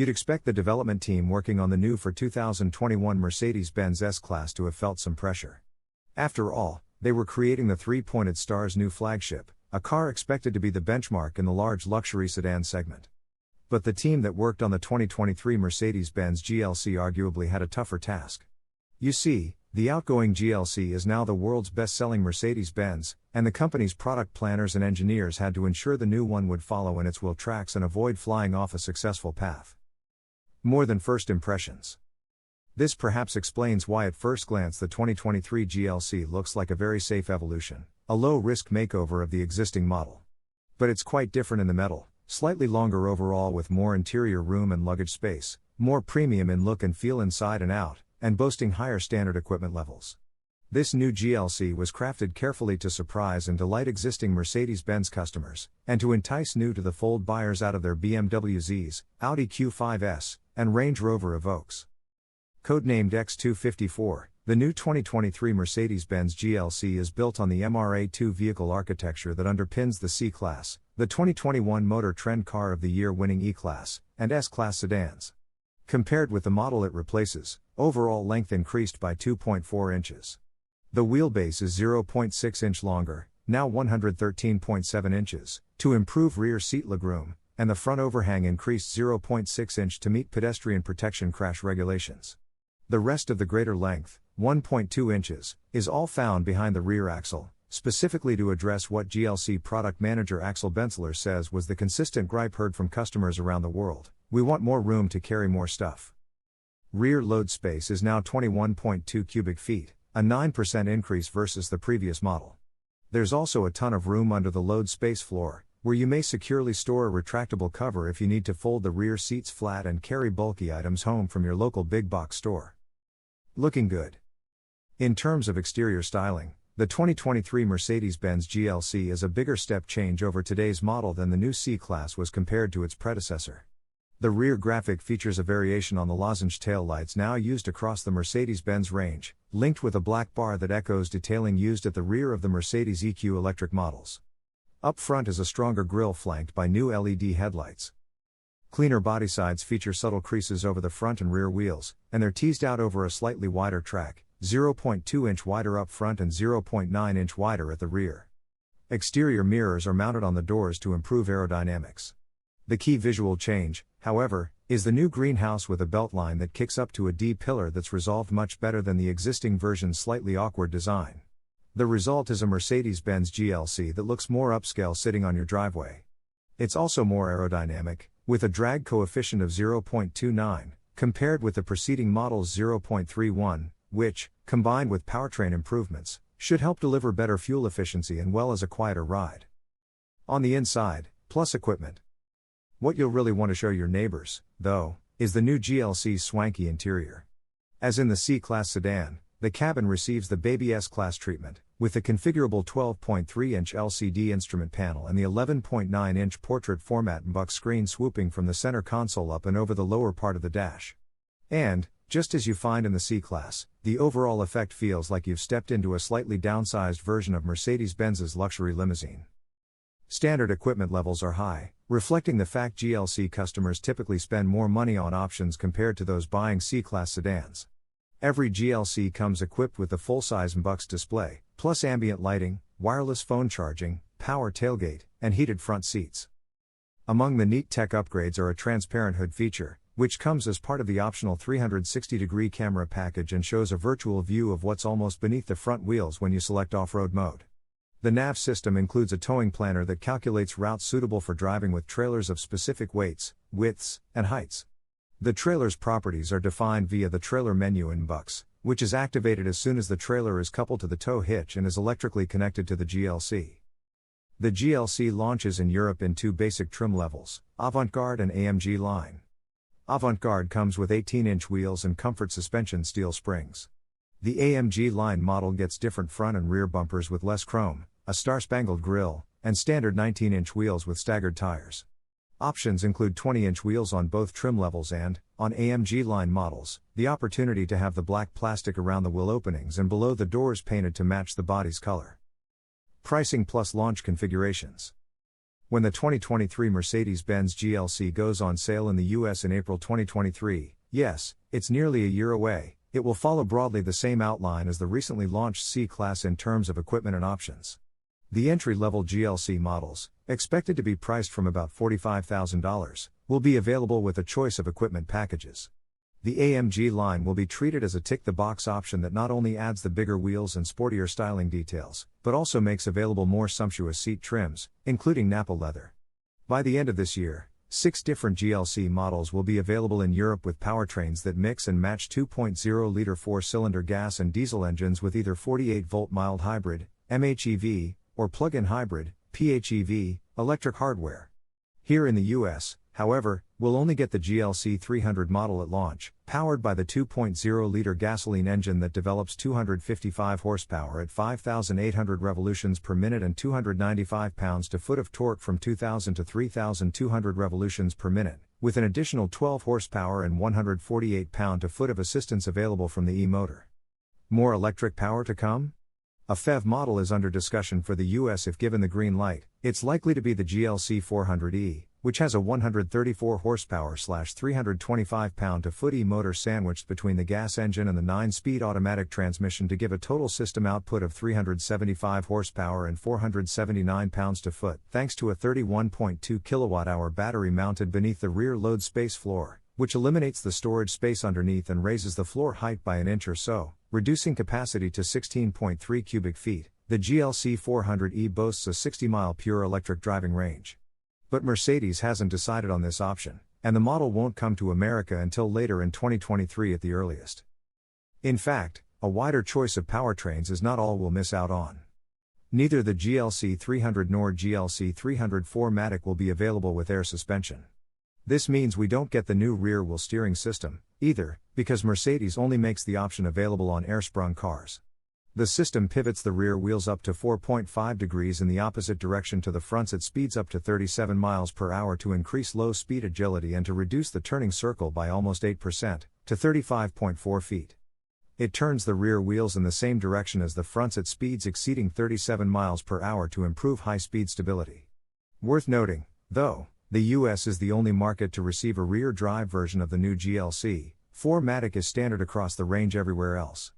You'd expect the development team working on the new for 2021 Mercedes-Benz S-Class to have felt some pressure. After all, they were creating the three-pointed star's new flagship, a car expected to be the benchmark in the large luxury sedan segment. But the team that worked on the 2023 Mercedes-Benz GLC arguably had a tougher task. You see, the outgoing GLC is now the world's best-selling Mercedes-Benz, and the company's product planners and engineers had to ensure the new one would follow in its wheel tracks and avoid flying off a successful path. More than first impressions. This perhaps explains why at first glance the 2023 GLC looks like a very safe evolution, a low-risk makeover of the existing model. But it's quite different in the metal, slightly longer overall with more interior room and luggage space, more premium in look and feel inside and out, and boasting higher standard equipment levels. This new GLC was crafted carefully to surprise and delight existing Mercedes-Benz customers, and to entice new-to-the-fold buyers out of their BMW Zs, Audi Q5s, and Range Rover Evoques. Codenamed X254, the new 2023 Mercedes-Benz GLC is built on the MRA2 vehicle architecture that underpins the C-Class, the 2021 Motor Trend Car of the Year winning E-Class, and S-Class sedans. Compared with the model it replaces, overall length increased by 2.4 inches. The wheelbase is 0.6 inch longer, now 113.7 inches, to improve rear seat legroom, and the front overhang increased 0.6 inch to meet pedestrian protection crash regulations. The rest of the greater length, 1.2 inches, is all found behind the rear axle, specifically to address what GLC product manager Axel Benzler says was the consistent gripe heard from customers around the world: "We want more room to carry more stuff." Rear load space is now 21.2 cubic feet, a 9% increase versus the previous model. There's also a ton of room under the load space floor, where you may securely store a retractable cover if you need to fold the rear seats flat and carry bulky items home from your local big box store. Looking good. In terms of exterior styling, the 2023 Mercedes-Benz GLC is a bigger step change over today's model than the new C-Class was compared to its predecessor. The rear graphic features a variation on the lozenge taillights now used across the Mercedes-Benz range, linked with a black bar that echoes detailing used at the rear of the Mercedes EQ electric models. Up front is a stronger grille flanked by new LED headlights. Cleaner bodysides feature subtle creases over the front and rear wheels, and they're teased out over a slightly wider track, 0.2 inch wider up front and 0.9 inch wider at the rear. Exterior mirrors are mounted on the doors to improve aerodynamics. The key visual change, however, is the new greenhouse with a beltline that kicks up to a D pillar that's resolved much better than the existing version's slightly awkward design. The result is a Mercedes-Benz GLC that looks more upscale sitting on your driveway. It's also more aerodynamic, with a drag coefficient of 0.29, compared with the preceding model's 0.31, which, combined with powertrain improvements, should help deliver better fuel efficiency and well as a quieter ride. On the inside, plus equipment. What you'll really want to show your neighbors, though, is the new GLC's swanky interior. As in the C-Class sedan, the cabin receives the Baby S-Class treatment, with the configurable 12.3-inch LCD instrument panel and the 11.9-inch portrait format buck screen swooping from the center console up and over the lower part of the dash. And, just as you find in the C-Class, the overall effect feels like you've stepped into a slightly downsized version of Mercedes-Benz's luxury limousine. Standard equipment levels are high, reflecting the fact GLC customers typically spend more money on options compared to those buying C-Class sedans. Every GLC comes equipped with the full-size MBUX display, plus ambient lighting, wireless phone charging, power tailgate, and heated front seats. Among the neat tech upgrades are a transparent hood feature, which comes as part of the optional 360-degree camera package and shows a virtual view of what's almost beneath the front wheels when you select off-road mode. The nav system includes a towing planner that calculates routes suitable for driving with trailers of specific weights, widths, and heights. The trailer's properties are defined via the trailer menu in MBUX, which is activated as soon as the trailer is coupled to the tow hitch and is electrically connected to the GLC. The GLC launches in Europe in two basic trim levels, Avant-Garde and AMG line. Avant-Garde comes with 18-inch wheels and comfort suspension steel springs. The AMG line model gets different front and rear bumpers with less chrome, a star-spangled grille, and standard 19-inch wheels with staggered tires. Options include 20-inch wheels on both trim levels and, on AMG line models, the opportunity to have the black plastic around the wheel openings and below the doors painted to match the body's color. Pricing plus launch configurations. When the 2023 Mercedes-Benz GLC goes on sale in the US in April 2023, yes, it's nearly a year away, it will follow broadly the same outline as the recently launched C-Class in terms of equipment and options. The entry-level GLC models, expected to be priced from about $45,000, will be available with a choice of equipment packages. The AMG line will be treated as a tick-the-box option that not only adds the bigger wheels and sportier styling details, but also makes available more sumptuous seat trims, including Nappa leather. By the end of this year, 6 different GLC models will be available in Europe with powertrains that mix and match 2.0-liter 4-cylinder gas and diesel engines with either 48-volt mild hybrid, MHEV, or plug-in hybrid, PHEV, electric hardware. Here in the US, however, we'll only get the GLC 300 model at launch, powered by the 2.0-liter gasoline engine that develops 255 horsepower at 5,800 revolutions per minute and 295 pounds-to-foot of torque from 2,000 to 3,200 revolutions per minute, with an additional 12 horsepower and 148 pound-to-foot of assistance available from the e-motor. More electric power to come? A PHEV model is under discussion for the US. If given the green light, it's likely to be the GLC 400e, which has a 134 horsepower/325 pound-to-foot e-motor sandwiched between the gas engine and the 9-speed automatic transmission to give a total system output of 375 horsepower and 479 pounds-to-foot, thanks to a 31.2 kWh battery mounted beneath the rear load space floor, which eliminates the storage space underneath and raises the floor height by an inch or so, reducing capacity to 16.3 cubic feet. The GLC 400e boasts a 60-mile pure electric driving range. But Mercedes hasn't decided on this option, and the model won't come to America until later in 2023 at the earliest. In fact, a wider choice of powertrains is not all we'll miss out on. Neither the GLC 300 nor GLC 300 4MATIC will be available with air suspension. This means we don't get the new rear-wheel steering system, either, because Mercedes only makes the option available on air-sprung cars. The system pivots the rear wheels up to 4.5 degrees in the opposite direction to the fronts at speeds up to 37 miles per hour to increase low-speed agility and to reduce the turning circle by almost 8%, to 35.4 feet. It turns the rear wheels in the same direction as the fronts at speeds exceeding 37 miles per hour to improve high-speed stability. Worth noting, though, the US is the only market to receive a rear-drive version of the new GLC. 4MATIC is standard across the range everywhere else.